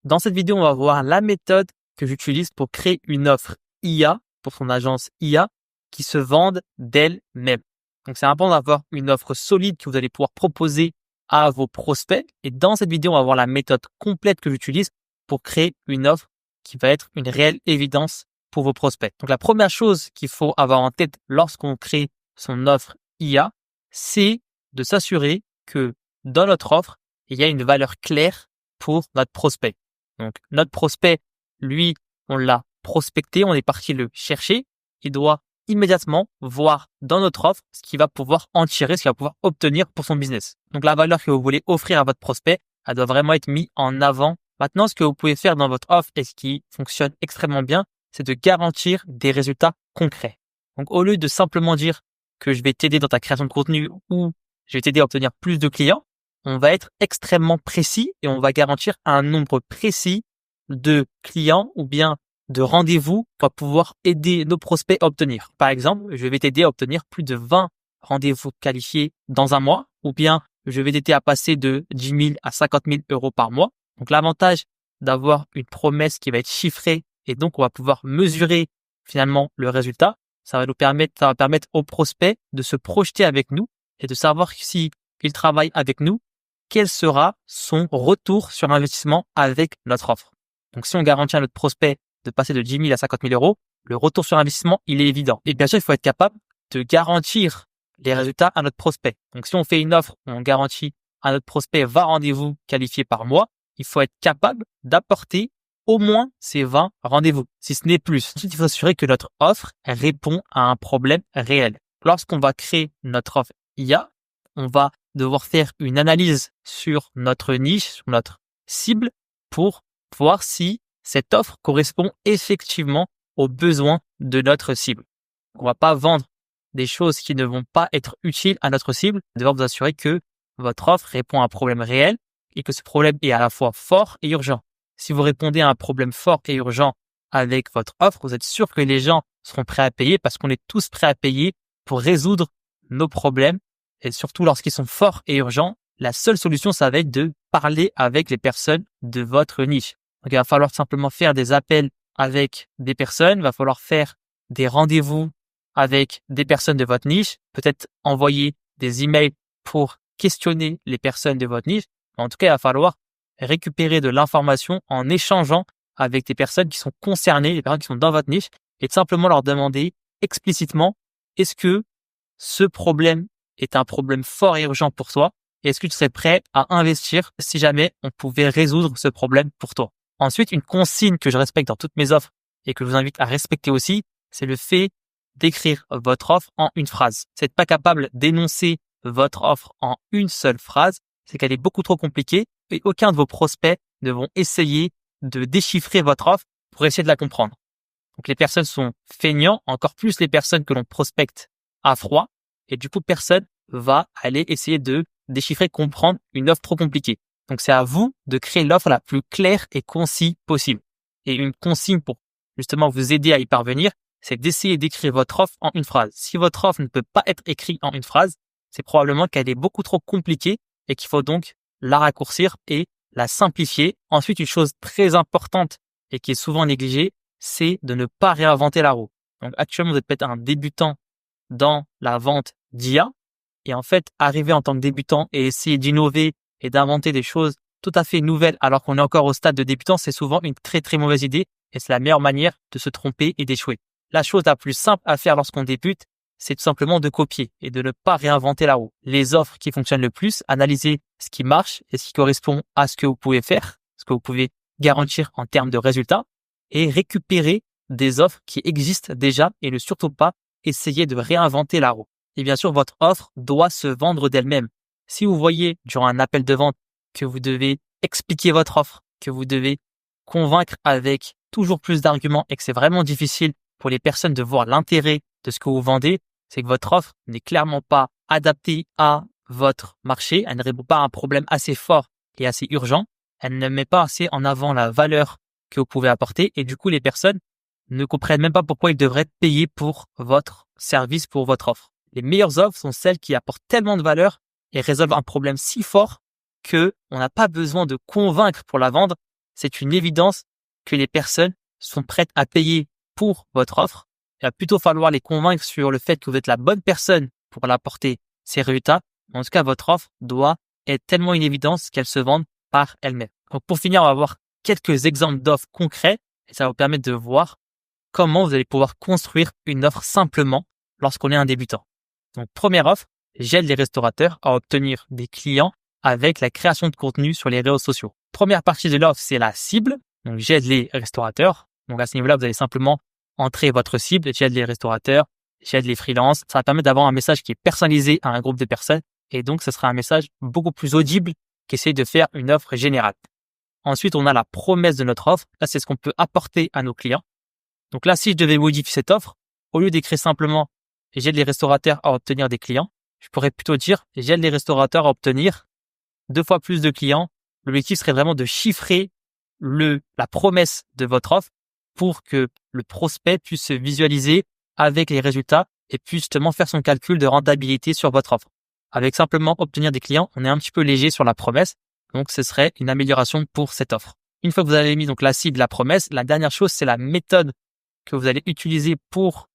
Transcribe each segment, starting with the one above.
Dans cette vidéo, on va voir la méthode que j'utilise pour créer une offre IA pour son agence IA qui se vende d'elle-même. Donc, c'est important d'avoir une offre solide que vous allez pouvoir proposer à vos prospects. Et dans cette vidéo, on va voir la méthode complète que j'utilise pour créer une offre qui va être une réelle évidence pour vos prospects. Donc, la première chose qu'il faut avoir en tête lorsqu'on crée son offre IA, c'est de s'assurer que dans notre offre, il y a une valeur claire pour notre prospect. Donc, notre prospect, lui, on l'a prospecté, on est parti le chercher. Il doit immédiatement voir dans notre offre ce qu'il va pouvoir en tirer, ce qu'il va pouvoir obtenir pour son business. Donc, la valeur que vous voulez offrir à votre prospect, elle doit vraiment être mise en avant. Maintenant, ce que vous pouvez faire dans votre offre et ce qui fonctionne extrêmement bien, c'est de garantir des résultats concrets. Donc, au lieu de simplement dire que je vais t'aider dans ta création de contenu ou je vais t'aider à obtenir plus de clients, on va être extrêmement précis et on va garantir un nombre précis de clients ou bien de rendez-vous qu'on va pouvoir aider nos prospects à obtenir. Par exemple, je vais t'aider à obtenir plus de 20 rendez-vous qualifiés dans un mois ou bien je vais t'aider à passer de 10 000 à 50 000 euros par mois. Donc, l'avantage d'avoir une promesse qui va être chiffrée et donc on va pouvoir mesurer finalement le résultat, ça va permettre aux prospects de se projeter avec nous et de savoir si il travaille avec nous, quel sera son retour sur investissement avec notre offre. Donc, si on garantit à notre prospect de passer de 10 000 à 50 000 euros, le retour sur investissement, il est évident. Et bien sûr, il faut être capable de garantir les résultats à notre prospect. Donc, si on fait une offre où on garantit à notre prospect 20 rendez-vous qualifiés par mois, il faut être capable d'apporter au moins ces 20 rendez-vous, si ce n'est plus. Ensuite, il faut s'assurer que notre offre répond à un problème réel. Lorsqu'on va créer notre offre IA, on va devoir faire une analyse sur notre niche, sur notre cible, pour voir si cette offre correspond effectivement aux besoins de notre cible. On va pas vendre des choses qui ne vont pas être utiles à notre cible. Vous devez vous assurer que votre offre répond à un problème réel et que ce problème est à la fois fort et urgent. Si vous répondez à un problème fort et urgent avec votre offre, vous êtes sûr que les gens seront prêts à payer parce qu'on est tous prêts à payer pour résoudre nos problèmes. Et surtout lorsqu'ils sont forts et urgents, la seule solution, ça va être de parler avec les personnes de votre niche. Donc, il va falloir simplement faire des appels avec des personnes, il va falloir faire des rendez-vous avec des personnes de votre niche, peut-être envoyer des emails pour questionner les personnes de votre niche. En tout cas, il va falloir récupérer de l'information en échangeant avec des personnes qui sont concernées, des personnes qui sont dans votre niche, et de simplement leur demander explicitement, est-ce que ce problème est un problème fort et urgent pour toi? Et est-ce que tu serais prêt à investir si jamais on pouvait résoudre ce problème pour toi? Ensuite, une consigne que je respecte dans toutes mes offres et que je vous invite à respecter aussi, c'est le fait d'écrire votre offre en une phrase. Si vous n'êtes pas capable d'énoncer votre offre en une seule phrase, c'est qu'elle est beaucoup trop compliquée et aucun de vos prospects ne vont essayer de déchiffrer votre offre pour essayer de la comprendre. Donc, les personnes sont feignants, encore plus les personnes que l'on prospecte à froid. Et du coup, personne va aller essayer de déchiffrer, comprendre une offre trop compliquée. Donc, c'est à vous de créer l'offre la plus claire et concise possible. Et une consigne pour justement vous aider à y parvenir, c'est d'essayer d'écrire votre offre en une phrase. Si votre offre ne peut pas être écrite en une phrase, c'est probablement qu'elle est beaucoup trop compliquée et qu'il faut donc la raccourcir et la simplifier. Ensuite, une chose très importante et qui est souvent négligée, c'est de ne pas réinventer la roue. Donc, actuellement, vous êtes peut-être un débutant dans la vente d'IA et en fait, arriver en tant que débutant et essayer d'innover et d'inventer des choses tout à fait nouvelles alors qu'on est encore au stade de débutant, c'est souvent une très très mauvaise idée et c'est la meilleure manière de se tromper et d'échouer. La chose la plus simple à faire lorsqu'on débute, c'est tout simplement de copier et de ne pas réinventer la roue. Les offres qui fonctionnent le plus, analysez ce qui marche et ce qui correspond à ce que vous pouvez faire, ce que vous pouvez garantir en termes de résultats et récupérer des offres qui existent déjà et ne surtout pas essayer de réinventer la roue. Et bien sûr, votre offre doit se vendre d'elle-même. Si vous voyez durant un appel de vente que vous devez expliquer votre offre, que vous devez convaincre avec toujours plus d'arguments et que c'est vraiment difficile pour les personnes de voir l'intérêt de ce que vous vendez, c'est que votre offre n'est clairement pas adaptée à votre marché. Elle ne répond pas à un problème assez fort et assez urgent. Elle ne met pas assez en avant la valeur que vous pouvez apporter et du coup, les personnes ne comprennent même pas pourquoi ils devraient payer pour votre service, pour votre offre. Les meilleures offres sont celles qui apportent tellement de valeur et résolvent un problème si fort que on n'a pas besoin de convaincre pour la vendre. c'est une évidence que les personnes sont prêtes à payer pour votre offre. Il va plutôt falloir les convaincre sur le fait que vous êtes la bonne personne pour leur apporter ces résultats. En tout cas, votre offre doit être tellement une évidence qu'elle se vende par elle-même. Donc, pour finir, on va voir quelques exemples d'offres concrets et ça va vous permettre de voir comment vous allez pouvoir construire une offre simplement lorsqu'on est un débutant. Donc, première offre, j'aide les restaurateurs à obtenir des clients avec la création de contenu sur les réseaux sociaux. Première partie de l'offre, c'est la cible. Donc, j'aide les restaurateurs. Donc, à ce niveau-là, vous allez simplement entrer votre cible. J'aide les restaurateurs, j'aide les freelances. Ça va permettre d'avoir un message qui est personnalisé à un groupe de personnes. Et donc, ce sera un message beaucoup plus audible qu'essayer de faire une offre générale. Ensuite, on a la promesse de notre offre. Là, c'est ce qu'on peut apporter à nos clients. Donc là, si je devais modifier cette offre, au lieu d'écrire simplement « j'aide les restaurateurs à obtenir des clients », je pourrais plutôt dire « j'aide les restaurateurs à obtenir 2 fois plus de clients ». L'objectif serait vraiment de chiffrer la promesse de votre offre pour que le prospect puisse se visualiser avec les résultats et puisse justement faire son calcul de rentabilité sur votre offre. Avec simplement obtenir des clients, on est un petit peu léger sur la promesse, donc ce serait une amélioration pour cette offre. Une fois que vous avez mis donc la cible, la promesse, la dernière chose, c'est la méthode que vous allez utiliser pour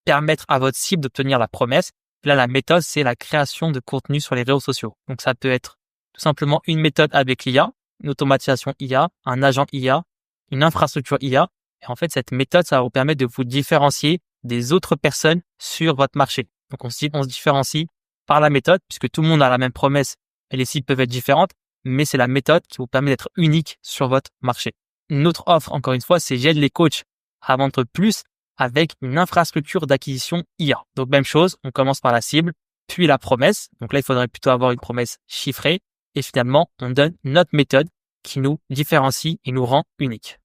permettre à votre cible d'obtenir la promesse. Là, la méthode, c'est la création de contenu sur les réseaux sociaux. Donc, ça peut être tout simplement une méthode avec l'IA, une automatisation IA, un agent IA, une infrastructure IA. Et en fait, cette méthode, ça va vous permettre de vous différencier des autres personnes sur votre marché. Donc, on se différencie par la méthode, puisque tout le monde a la même promesse et les cibles peuvent être différentes, mais c'est la méthode qui vous permet d'être unique sur votre marché. Une autre offre, encore une fois, c'est j'aide les coachs à vendre plus avec une infrastructure d'acquisition IA. Donc, même chose, on commence par la cible, puis la promesse. Donc là, il faudrait plutôt avoir une promesse chiffrée. Et finalement, on donne notre méthode qui nous différencie et nous rend unique.